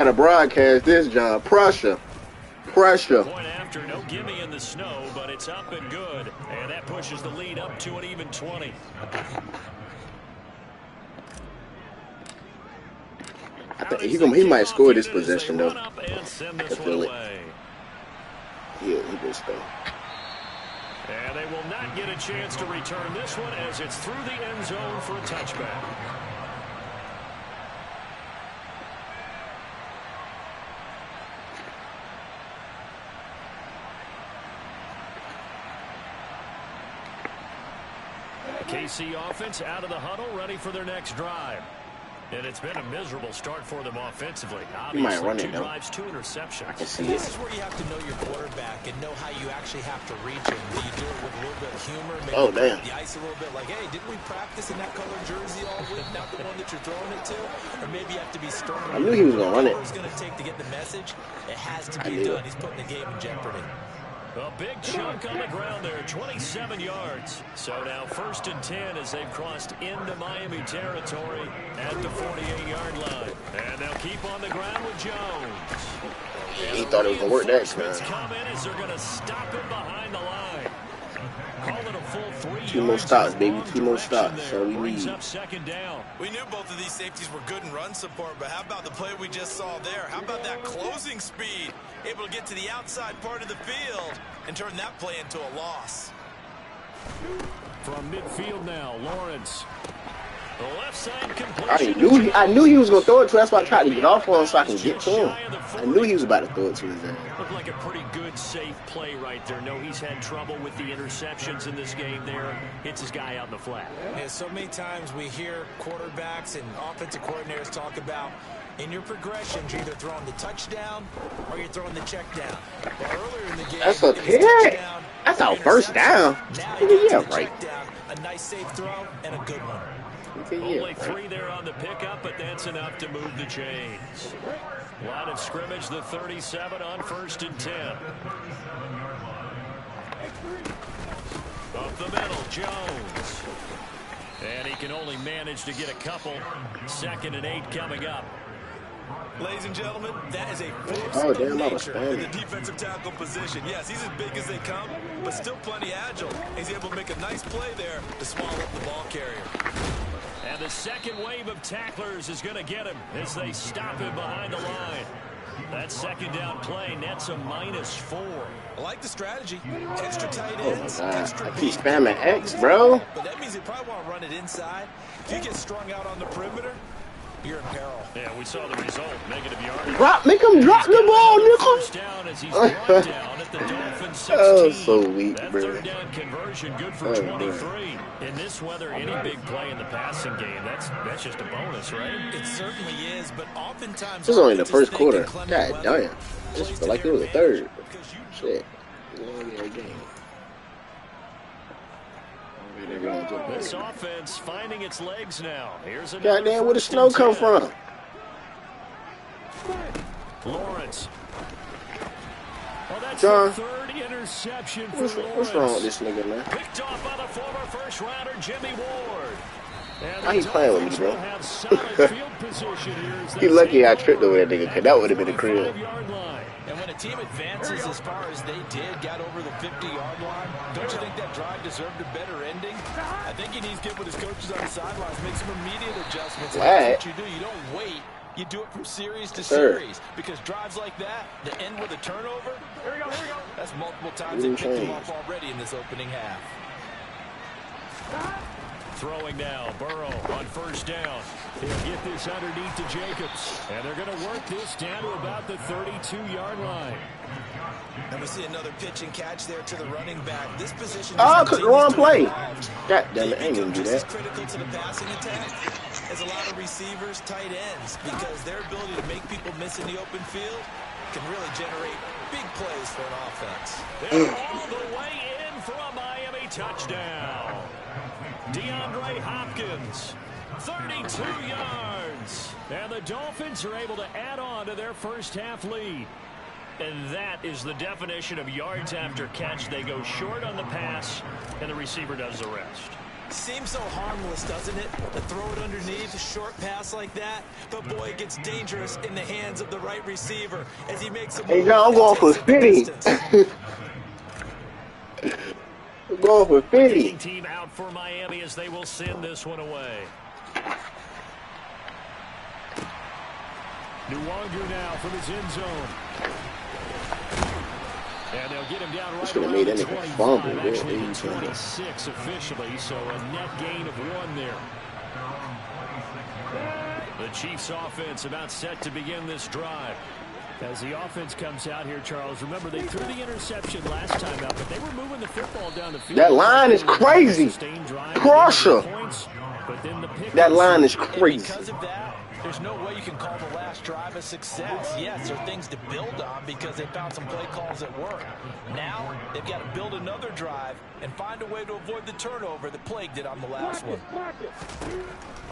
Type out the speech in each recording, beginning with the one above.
Gotta broadcast this, John. Pressure. Pressure. Point after, no gimme in the snow, but it's up and good. And that pushes the lead up to an even 20. I think he might score this possession, though. I can feel it. Yeah, he just though. And they will not get a chance to return this one as it's through the end zone for a touchback. KC offense out of the huddle, ready for their next drive. And it's been a miserable start for them offensively. Obviously, 2 drives, 2 interceptions. I can see this is where you have to know your quarterback and know how you actually have to reach him. Do you do it with a little bit of humor? Maybe the ice a little bit like, hey, didn't we practice in that color jersey all week? Not the one that you're throwing it to? Or maybe you have to be stern. I knew he was going to run it. It's going to take to get the message. It has to be done. He's putting the game in jeopardy. A big chunk on the ground there, 27 yards. So now 1st and 10 as they've crossed into Miami territory at the 48-yard line. And they'll keep on the ground with Jones. He thought it was going to work that time. Come in as they're going to stop him behind the line. Call it a full 3 yards. 2 more stops, baby. 2 more stops. So we need. Up 2nd down. We knew both of these safeties were good in run support, but how about the play we just saw there? How about that closing speed? Able to get to the outside part of the field and turn that play into a loss. From midfield now, Lawrence. The left side completion. I knew he was going to throw it to. That's why I tried to get off on him so I can get to him. I knew he was about to throw it to his ass. Looked like a pretty good, safe play right there. No, he's had trouble with the interceptions in this game there. Hits his guy out in the flat. Yeah, so many times we hear quarterbacks and offensive coordinators talk about in your progressions, you're either throwing the touchdown or you're throwing the check down. Well, earlier in the game, that's a pick. That's our first down. Yeah, right. A nice safe throw and a good one. Only 3 there on the pickup, but that's enough to move the chains. Line of scrimmage, the 37 on 1st and 10. Up the middle, Jones. And he can only manage to get a couple. 2nd and 8 coming up. Ladies and gentlemen, that is a force of nature in the defensive tackle position. Yes, he's as big as they come, but still plenty agile. He's able to make a nice play there to swallow up the ball carrier. And the second wave of tacklers is going to get him as they stop him behind the line. That 2nd down play nets a -4. I like the strategy. Extra tight ends, extra I keep spamming X, bro. But that means they probably want to run it inside. If you get strung out on the perimeter, you're in peril. Yeah, we saw the result. Negative yardage. Make him drop the ball, nickel. First down as he's brought down at the Dolphins 16. Oh, so weak, that bro. 3rd down conversion good for 23. In this weather, any big play in the passing game, that's just a bonus, right? It certainly is, but oftentimes this is only the 1st quarter. God damn. This felt like it was the 3rd. Shit. This offense finding its legs now. Here's a goddamn, where the snow come from? Lawrence. Oh, that's John, the 3rd interception for what's wrong with this nigga, man? Picked off by the former 1st rounder Jimmy Ward. How he playing with me, bro? He lucky I tripped over that nigga, because that would have been a crib. And when a team advances as far as they did, got over the 50-yard line, don't you think that drive deserved a better ending? I think he needs to get with his coaches on the sidelines, make some immediate adjustments. That's what you do. You don't wait. You do it from series to series. Because drives like that, that end with a turnover, that's multiple times they picked him off already in this opening half. Throwing now, Burrow on 1st down. He'll get this underneath to Jacobs. And they're going to work this down to about the 32-yard line. And we see another pitch and catch there to the running back. This position wrong play. God damn it, I ain't gonna do that. Critical to the passing attack is a lot of receivers, tight ends, because their ability to make people miss in the open field can really generate big plays for an offense. They're all the way in for a Miami touchdown. DeAndre Hopkins, 32 yards. And the Dolphins are able to add on to their 1st half lead. And that is the definition of yards after catch. They go short on the pass, and the receiver does the rest. Seems so harmless, doesn't it? To throw it underneath, a short pass like that. But boy, it gets dangerous in the hands of the right receiver as he makes a move. Hey, John, I'm going for 50. I'm going for 50. Kicking team out for Miami as they will send this one away. Nwangu now from his end zone. And they'll get him down right around made the that 25, fumble, actually the 26 officially, so a net gain of 1 there. The Chiefs offense about set to begin this drive. As the offense comes out here, Charles, remember they threw the interception last time out, but they were moving the football down the field. That line is crazy. Pressure. That line is crazy. Because of that, there's no way you can call the last drive a success. Yes, there are things to build on because they found some play calls that work. Now, they've got to build another drive and find a way to avoid the turnover that plagued it on the last one.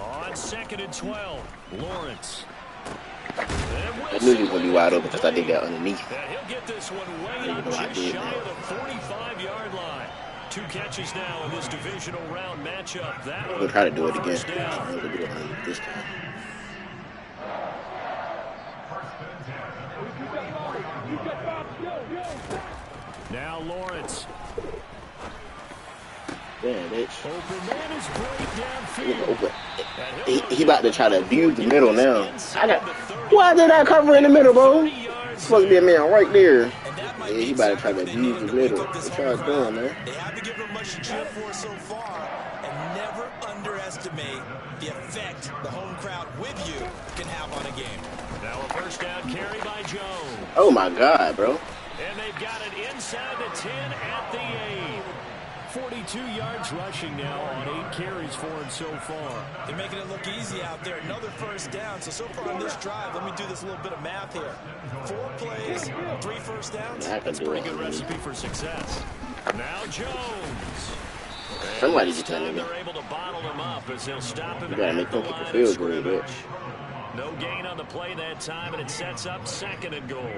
On 2nd and 12, Lawrence. I knew he was going to be wide open because I did that underneath. And he'll get this one way out just shy of the 45-yard line. 2 catches now in this divisional round matchup. That one. We'll try to do it again. I'm going to do it this time. Now Lawrence. Damn, bitch. Open man is great downfield. He about to try to abuse the middle now. Why did I cover in the middle, bro? It's supposed to be a man right there. Yeah, he about to try to abuse the middle. What y'all doing, man? They haven't given him much to cheer for so far, and never underestimate the effect the home crowd with you can have on a game. Now a first down carry by Jones. Oh my God, bro. And they've got it inside the 10 at the 8. 42 yards rushing now on 8 carries for him so far. They're making it look easy out there. Another first down. So far on this drive, let me do this little bit of math here. 4 plays, 3 first downs. That's a pretty good recipe for success. Now Jones. Somebody get that nigga. They're able to bottle him up as they'll stop him. You gotta make them people feel good, bitch. No gain on the play that time, and it sets up 2nd and goal.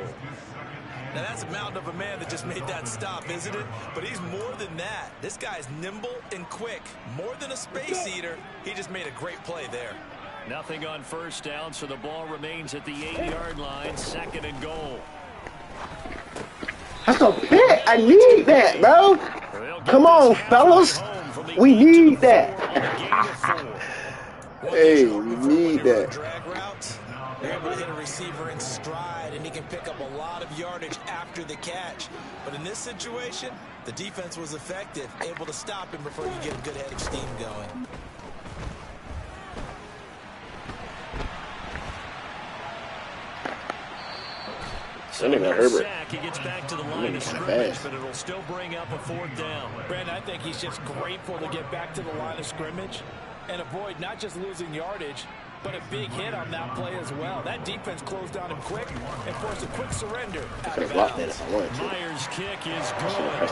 Now that's a mountain of a man that just made that stop, isn't it? But he's more than that. This guy's nimble and quick. More than a space eater. He just made a great play there. Nothing on first down, so the ball remains at the 8-yard line. 2nd and goal. That's a pick. I need that, bro. Come on, fellas. We need that. Hey, we need that. They're able to hit a receiver in stride, and he can pick up a lot of yardage after the catch. But in this situation, the defense was effective, able to stop him before you get a good head of steam going. So Herbert. He gets back to the line of scrimmage, but it'll still bring up a 4th down. Brandon, I think he's just grateful to get back to the line of scrimmage and avoid not just losing yardage, but a big hit on that play as well. That defense closed on him quick and forced a quick surrender out of bounds. Myers' kick is good.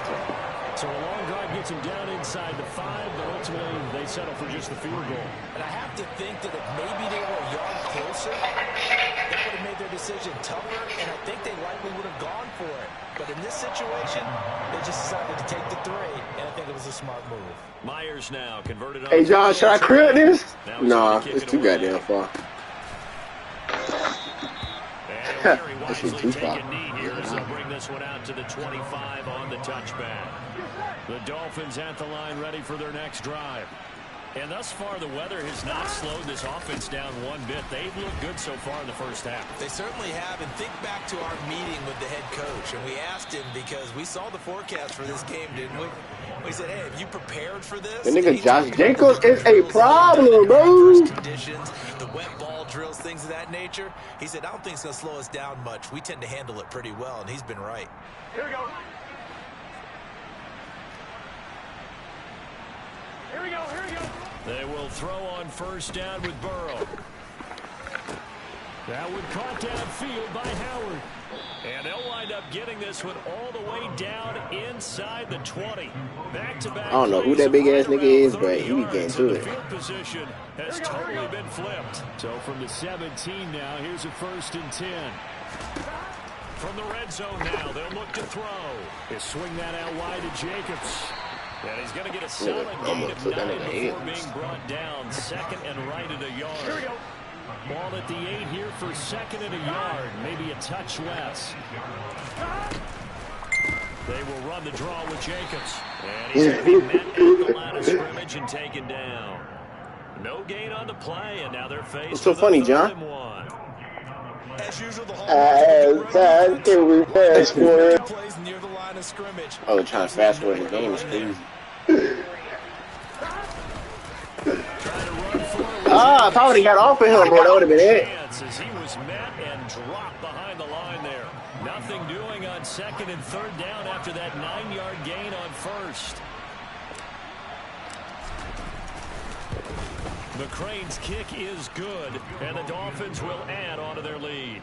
So a long drive gets him down inside the 5, but ultimately they settle for just the field goal. And I have to think that if maybe they were a yard closer, that would have made their decision tougher, and I think they likely would have gone for it. But in this situation, they just decided to take the 3, and I think it was a smart move. Myers now converted on. Hey, John, should I crib this? Nah, it's too goddamn far. This is too far. They'll bring this one out to the 25 on the touchback. The Dolphins at the line ready for their next drive. And thus far, the weather has not slowed this offense down one bit. They've looked good so far in the first half. They certainly have. And think back to our meeting with the head coach. And we asked him because we saw the forecast for this game, didn't we? We said, hey, have you prepared for this? The nigga Josh Jacobs is a problem, bro. Conditions, the wet ball drills, things of that nature. He said, I don't think it's going to slow us down much. We tend to handle it pretty well, and he's been right. Here we go. Here we go, here we go. They will throw on first down with Burrow. That one caught downfield by Howard. And they'll wind up getting this one all the way down inside the 20. Back-to-back. I don't know who that big-ass nigga is, but he getting to it. Field position has totally been flipped. So from the 17 now, here's a 1st and 10. From the red zone now, they'll look to throw. They swing that out wide to Jacobs. And he's going to get a solid gain of 9 before being brought down. Second and right at a yard. Ball at the 8 here for second and a yard. Maybe a touch less. They will run the draw with Jacobs. And he's going to be met at the line of scrimmage and taken down. No gain on the play, and now they're faced What's so funny, John? As usual, the can we fast forward? plays near the line of scrimmage. Oh, trying to fast forward the game is crazy. If I would have got off of him, bro, that would have been it. As he was met and dropped behind the line there. Nothing doing on second and third down after that 9-yard gain on first. McCrane's kick is good, and the Dolphins will add on to their lead.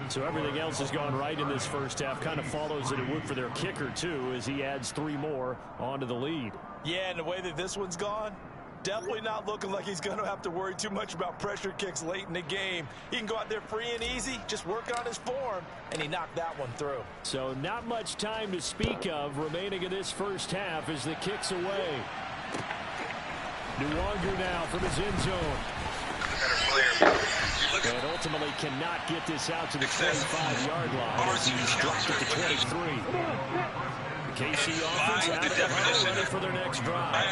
So everything else has gone right in this first half. Kind of follows that it would for their kicker, too, as he adds 3 more onto the lead. Yeah, and the way that this one's gone, definitely not looking like he's going to have to worry too much about pressure kicks late in the game. He can go out there free and easy, just work on his form, and he knocked that one through. So not much time to speak of remaining in this first half as the kick's away. Nwanger now from his end zone. And ultimately cannot get this out to the 25-yard line as he's dropped at the 23. The KC offense out of the huddle, ready for their next drive.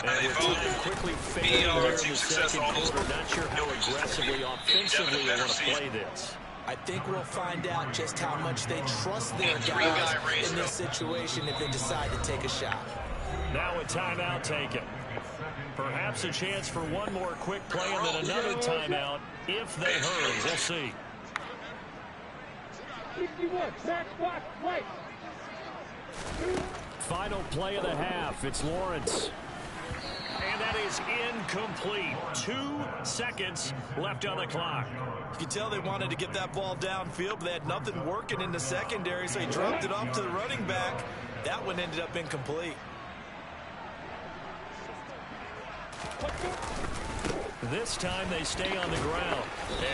And with time quickly fading here in the second quarter, not sure how aggressively, offensively they want to play this. I think we'll find out just how much they trust their guys in this situation if they decide to take a shot. Now a timeout taken. Perhaps a chance for one more quick play and then another timeout if they hurry. We'll see. Final play of the half. It's Lawrence. And that is incomplete. 2 seconds left on the clock. You can tell they wanted to get that ball downfield, but they had nothing working in the secondary, so he dropped it off to the running back. That one ended up incomplete. This time they stay on the ground.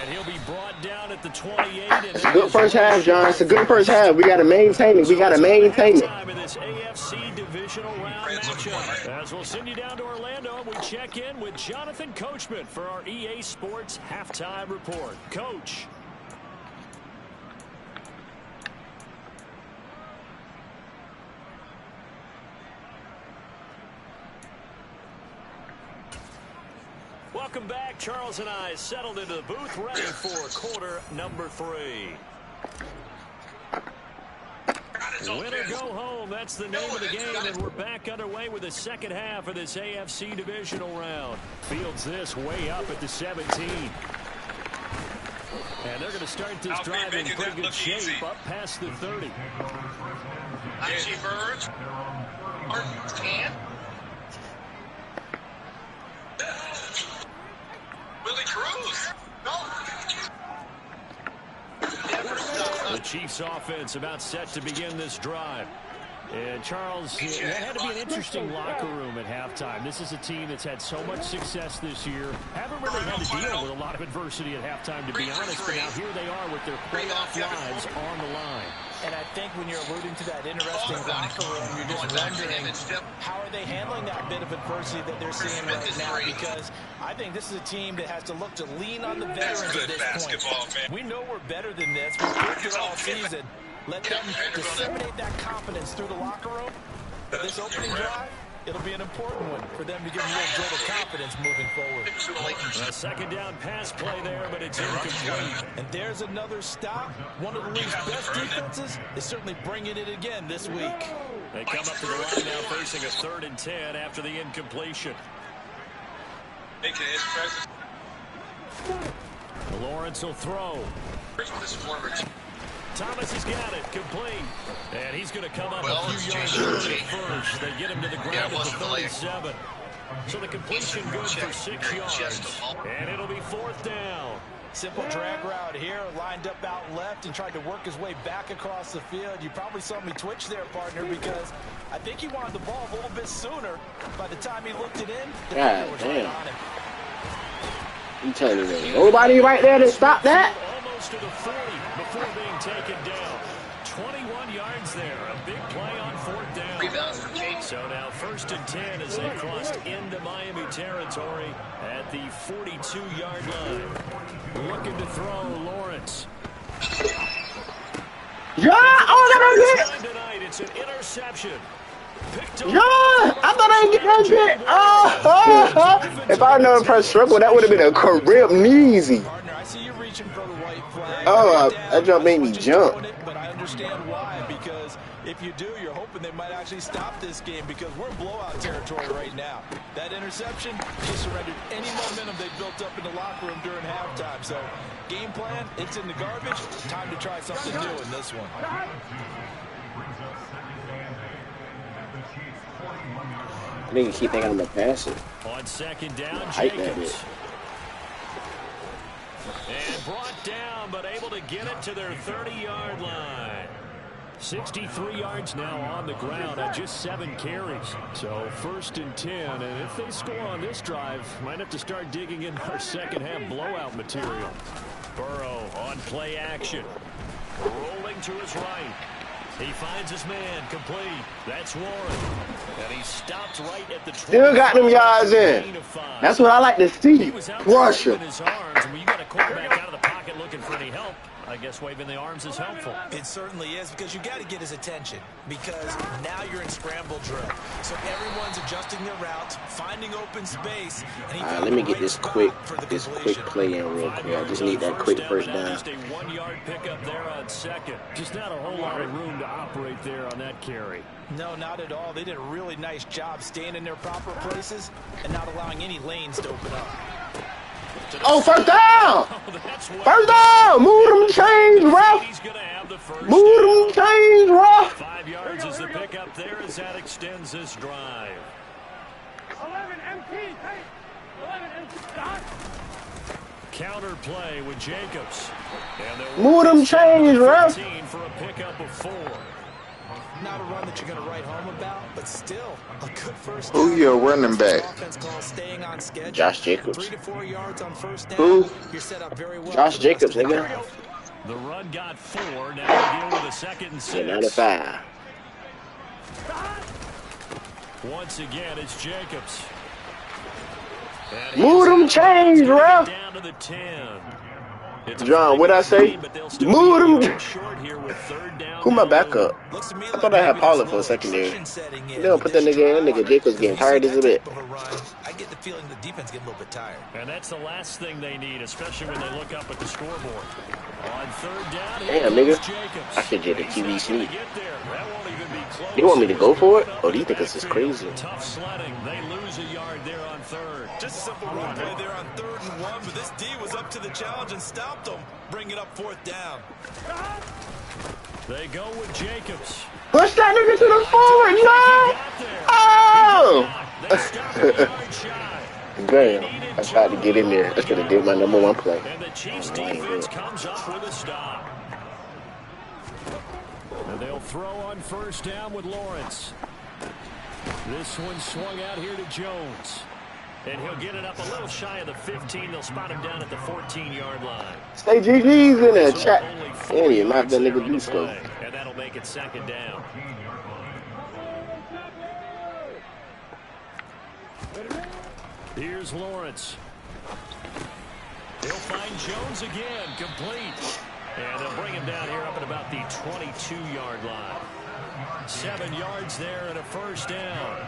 And he'll be brought down at the 28. It's a good first half, John. It's a good first half. We got to maintain it. We got to maintain it. Time in this AFC divisional round matchup. As we'll send you down to Orlando, we check in with Jonathan Coachman for our EA Sports Halftime Report. Coach. Welcome back. Charles and I settled into the booth ready for quarter number 3. Win or go home, that's the name of the game, and we're back underway with the second half of this AFC divisional round. Fields this way up at the 17. And they're going to start this drive in pretty good shape up past the 30. Icy Birds. Martin's can. Willie Cruz. No. The Chiefs offense about set to begin this drive. And Charles, that had to be an interesting locker room at halftime. This is a team that's had so much success this year. Haven't really had to deal with a lot of adversity at halftime, to be honest. But now here they are with their playoff lives on the line. And I think when you're alluding to that interesting locker room, you're just wondering how are they handling that bit of adversity that they're seeing right now, because I think this is a team that has to look to lean on the veterans at this point. We know we're better than this. We've proved it all season. Let them disseminate that confidence through the locker room. This opening drive, it'll be an important one for them to give them a little jolt of confidence moving forward. A second down pass play there, but it's incomplete. And there's another stop. One of the league's best defenses is certainly bringing it again this week. They come up to the line now facing a 3rd and 10 after the incompletion. Making his presence. Lawrence will throw. Thomas has got it, complete. And he's going to come up a few yards short at first. They get him to the ground at the 37. So the completion good for 6 yards. And it'll be 4th down. Simple drag route here, lined up out left and tried to work his way back across the field. You probably saw me twitch there, partner, because I think he wanted the ball a little bit sooner. By the time he looked it in, the God was damn. right on him. You telling me there's nobody right there to stop that? Almost to the 40 before being taken down. 21 yards there. A big play on 4th down. Rebounds for Kate. So now 1st and 10 as they crossed into Miami territory at the 42-yard line. Looking to throw Lawrence. Yeah, oh, that was it. Tonight, it's an interception. Yeah, I thought I didn't get that shit. Oh, if I know press struggle, that would have been a career easy. Partner, I see you reaching for the white flag. Oh, that jump made me jump. But I understand why, because if you do, you're hoping they might actually stop this game because we're in blowout territory right now. That interception just surrendered any momentum they built up in the locker room during halftime. So, game plan, it's in the garbage. Time to try something new in this one. I think you keep thinking I'm gonna pass it. On 2nd down, I Jacobs. And brought down, but able to get it to their 30-yard line. 63 yards now on the ground on just 7 carries. So 1st and 10, and if they score on this drive, might have to start digging in our second-half blowout material. Burrow on play action. Rolling to his right. He finds his man complete. That's Warren. And he stopped right at the Still got them yards in. That's what I like to see. Russia. His arms, and when you got a quarterback out of the pocket looking for any help, I guess waving the arms is helpful. It certainly is, because you got to get his attention, because now you're in scramble drill. So everyone's adjusting their routes, finding open space. And All right, let me get this quick play in real quick. I just need that quick first down. Just a 1-yard pickup there on 2nd. Just not a whole lot of room to operate there on that carry. No, not at all. They did a really nice job staying in their proper places and not allowing any lanes to open up. Oh, first down! First down! Move them chains, ref! Move them chains, ref! 5 yards is the pickup there as that extends this drive. 11 MT, hey! 11 MT, stop! Counter play with Jacobs. Move them chains, ref! For a pickup of 4. Not a run that you're going to write home about, but still a good first Who down. your running back? Staying on schedule. Josh Jacobs. 3 to 4 yards on first down. Who? You're set up very well. Josh Jacobs, nigga. The run got 4. Now we deal with a 2nd and 6. Yeah, 95. Once again, it's Jacobs. Move them chains, ref! Down to the 10. John, what'd I say? Move them. Who my backup? I thought I had Paula for a second there. They don't put that nigga in. That nigga Jacobs getting tired as a bit. I get the feeling the defense getting a little bit tired. And that's the last thing they need, especially when they look up at the scoreboard. On 3rd down, Damn, nigga. I should get a TV sneak. You want me to go for it? Oh, do you think this is crazy? Tough sledding. They lose a yard there on 3rd. Just a simple run play there on 3rd and 1, but this D was up to the challenge and stopped them, bringing up 4th down. They go with Jacobs. Push that nigga to the forward, no! Oh! Damn, I tried to get in there. I should have did my #1 play. And the Chiefs defense comes up with a stop. And they'll throw on 1st down with Lawrence. This one swung out here to Jones. And he'll get it up a little shy of the 15. They'll spot him down at the 14-yard line. Stay GG's in there, chat. Damn, you knocked that nigga loose, though. And that'll make it 2nd down. Here's Lawrence. He'll find Jones again, complete. And they'll bring him down here up at about the 22-yard line. 7 yards there and a 1st down.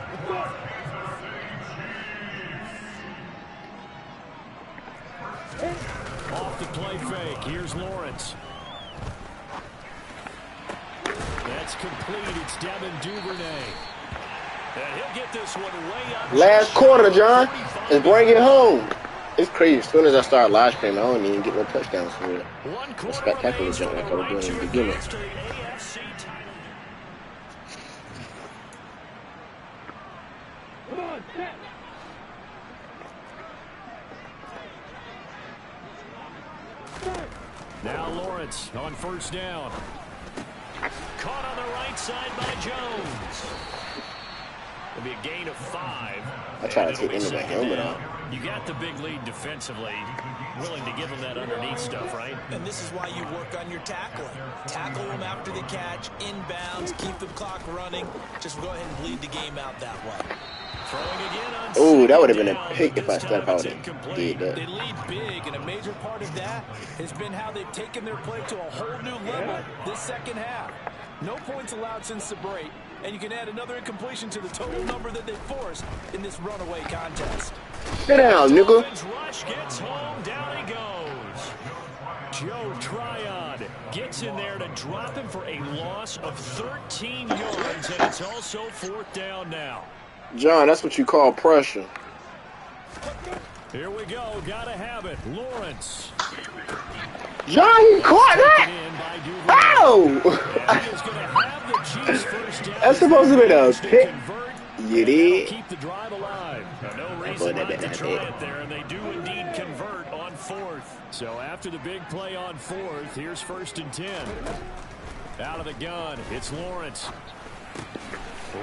Off the play fake. Here's Lawrence. That's complete. It's Devin Duvernay. And he'll get this one way up. Last quarter, John. Let's bring it home. It's crazy. As soon as I start live streaming, I don't even get no touchdowns for it. A spectacular jump like I was doing in the beginning. Now Lawrence on 1st down. Caught on the right side by Jones. It'll be a gain of 5. I try to take into my helmet off. You got the big lead defensively. Willing to give them that underneath stuff, right? And this is why you work on your tackling. Tackle them after the catch, inbounds, keep the clock running. Just go ahead and bleed the game out that way. Oh, that would have been a pick if I stepped out and did that. They lead big, and a major part of that has been how they've taken their play to a whole new level this second half. No points allowed since the break, and you can add another incompletion to the total number that they forced in this runaway contest. Sit down, nigga. Rush gets home, down he goes. Joe Tryon gets in there to drop him for a loss of 13 yards, and it's also 4th down now. John, that's what you call pressure. Here we go. Gotta have it. Lawrence. John, you caught that? Ow! That's supposed to be a pick. You did. Keep the drive alive. No reason not to try it there, and they do indeed convert on 4th. So after the big play on 4th, here's 1st and 10. Out of the gun, it's Lawrence.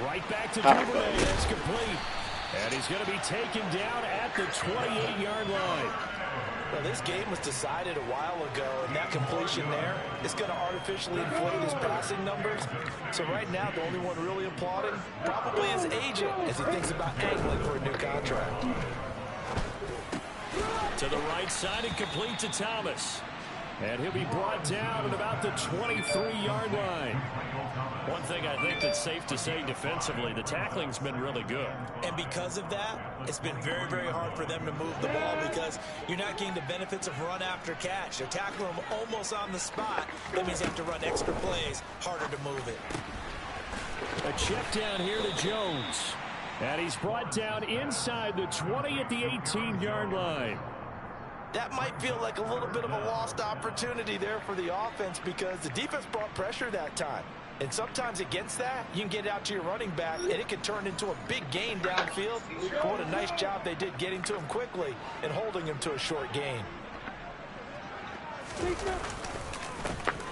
Right back to Duvernay. That's complete. And he's going to be taken down at the 28-yard line. Well, this game was decided a while ago, and that completion there is going to artificially inflate his passing numbers. So right now, the only one really applauding probably his agent as he thinks about angling for a new contract. To the right side and complete to Thomas. And he'll be brought down at about the 23-yard line. One thing I think that's safe to say defensively, the tackling's been really good. And because of that, it's been very, very hard for them to move the ball because you're not getting the benefits of run after catch. They're tackling them almost on the spot. That means you have to run extra plays, harder to move it. A check down here to Jones. And he's brought down inside the 20 at the 18-yard line. That might feel like a little bit of a lost opportunity there for the offense because the defense brought pressure that time. And sometimes against that, you can get it out to your running back, and it can turn into a big gain downfield. But what a nice job they did getting to him quickly and holding him to a short gain.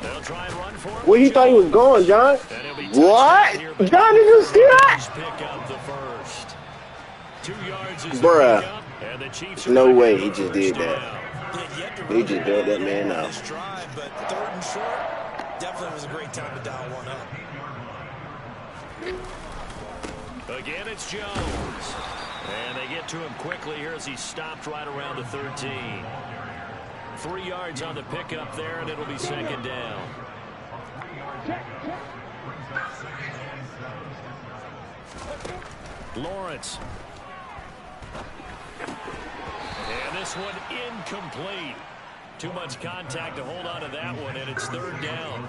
They'll try and run for him. Where he thought he was going, John? What? John, did you see that? Pick up the first. 2 yards is bruh. And the Chiefs no way he just did that. He just bailed that man out. But 3rd and short, definitely was a great time to dial one up. Again, it's Jones. And they get to him quickly here as he stopped right around the 13. 3 yards on the pickup there, and it'll be 2nd down. Lawrence. And this one incomplete. Too much contact to hold on to that one, and it's 3rd down.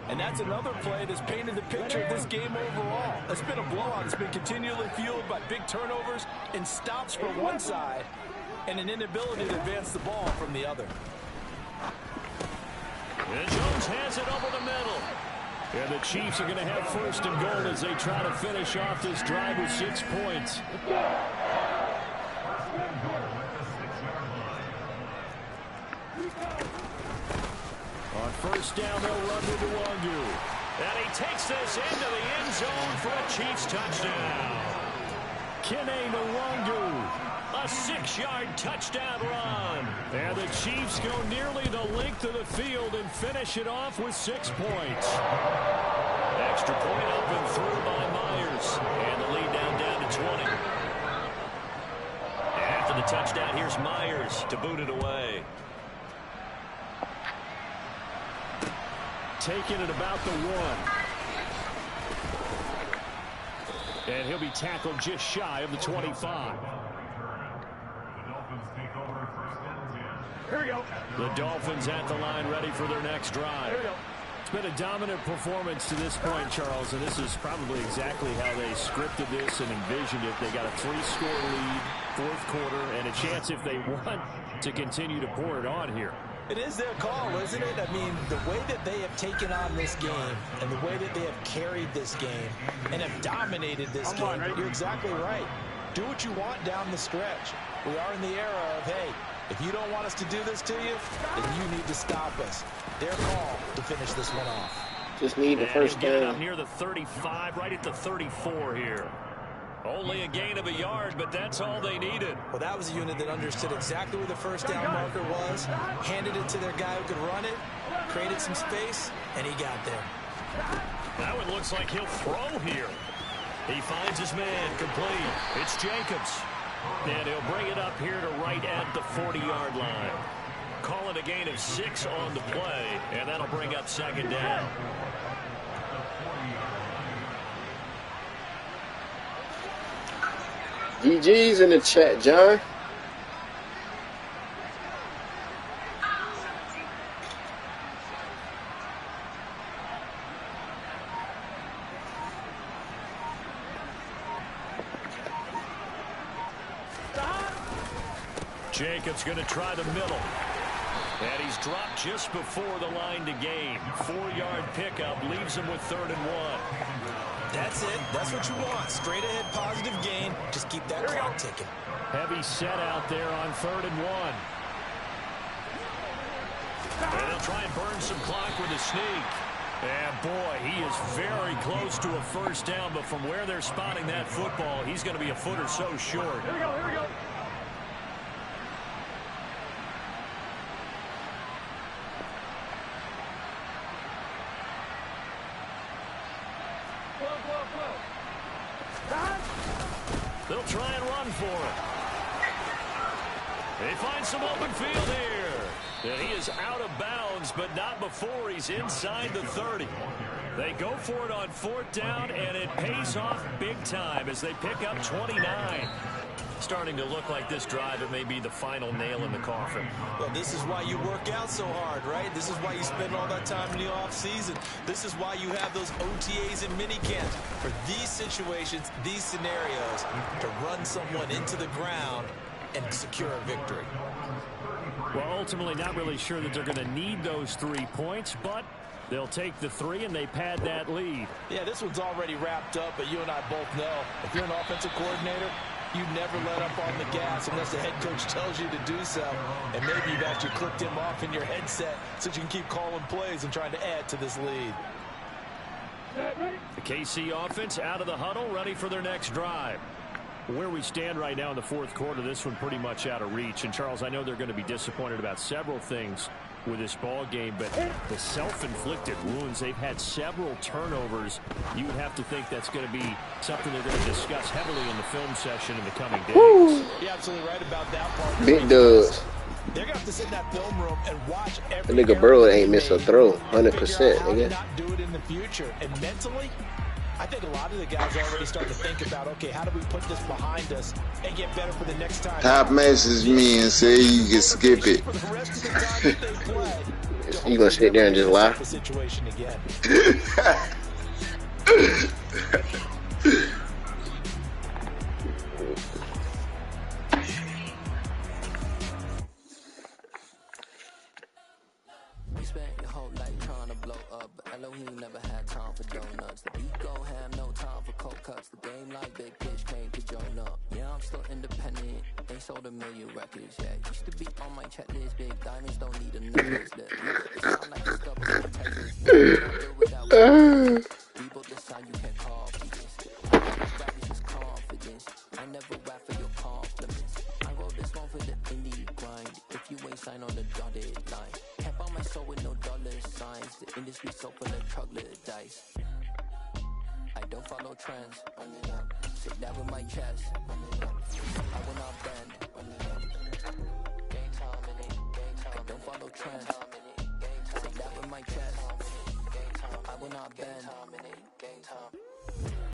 And that's another play that's painted the picture of this game overall. It's been a blowout. It's been continually fueled by big turnovers and stops from one side and an inability to advance the ball from the other. And Jones has it over the middle. And the Chiefs are going to have 1st and goal as they try to finish off this drive with 6 points. On 1st down, they'll run to Nwangu. And he takes this into the end zone for a Chiefs touchdown. Kene Nwangu. A 6-yard touchdown run. And the Chiefs go nearly the length of the field and finish it off with 6 points. Extra point up and through by Myers. And the lead down to 20. After the touchdown, here's Myers to boot it away. Taking it about the 1. And he'll be tackled just shy of the 25. Here we go. The Dolphins at the line ready for their next drive. It's been a dominant performance to this point, Charles, and this is probably exactly how they scripted this and envisioned it. They got a 3-score lead, 4th quarter, and a chance if they want to continue to pour it on here. It is their call, isn't it? I mean, the way that they have taken on this game and the way that they have carried this game and have dominated this game, you're exactly right. Do what you want down the stretch. We are in the era of, hey, if you don't want us to do this to you, then you need to stop us. Their call to finish this one off. Just need the 1st down. Near the 35, right at the 34 here. Only a gain of a yard, but that's all they needed. Well, that was a unit that understood exactly where the first down marker was, handed it to their guy who could run it, created some space, and he got there. That one looks like he'll throw here. He finds his man complete. It's Jacobs. And he'll bring it up here to right at the 40-yard line. Call it a gain of 6 on the play, and that'll bring up second down. GG's in the chat, John. Jacobs going to try the middle. And he's dropped just before the line to gain. 4-yard pickup leaves him with 3rd and 1. That's it. That's what you want. Straight ahead positive gain. Just keep that clock ticking. Heavy set out there on 3rd and 1. And they'll try and burn some clock with a sneak. And boy, he is very close to a first down, but from where they're spotting that football, he's going to be a foot or so short. Here we go, here we go. They'll try and run for it. They find some open field here. And he is out of bounds, but not before he's inside the 30. They go for it on 4th down, and it pays off big time as they pick up 29. Starting to look like this drive, it may be the final nail in the coffin. Well, this is why you work out so hard, right? This is why you spend all that time in the offseason. This is why you have those OTAs and mini camps. For these situations, these scenarios, to run someone into the ground and secure a victory. Well, ultimately, not really sure that they're going to need those 3 points, but they'll take the 3 and they pad that lead. Yeah, this one's already wrapped up, but you and I both know if you're an offensive coordinator, you never let up on the gas unless the head coach tells you to do so. And maybe you've actually clicked him off in your headset so you can keep calling plays and trying to add to this lead. The KC offense out of the huddle, ready for their next drive. Where we stand right now in the 4th quarter, this one pretty much out of reach. And, Charles, I know they're going to be disappointed about several things with this ball game, but the self-inflicted wounds, they've had several turnovers. You would have to think that's going to be something they're going to discuss heavily in the film session in the coming days. Woo. You're absolutely right about that part. Big dubs. They're going to have to sit in that film room and watch every That nigga Burrow ain't miss a throw, 100%, nigga. Not do it in the future. And mentally, I think a lot of the guys are already starting to think about, okay, how do we put this behind us and get better for the next time? Top message me and say you can skip it. You gonna sit there and just lie? Situation again. You spent your whole life trying to blow up, but Elohim never had time for donuts. The beat gon' have no time for cold cuts. The game like big pitch came to join up. Yeah, I'm still independent. Ain't sold a million records yet. Used to be on my checklist. Big diamonds don't need a necklace. It sound like a couple of Texas. People this time you can't call this. Rap is just confidence. I never rap for your compliments. I wrote this one for the indie grind. If you ain't signed on the dotted line, can't buy my soul with no dollar signs. The industry so full of troglodytes. I don't follow trends. Sit down with my chest. I will not bend. Game time in it. I don't follow trends. Sit down with my chest. I will not bend. Game time.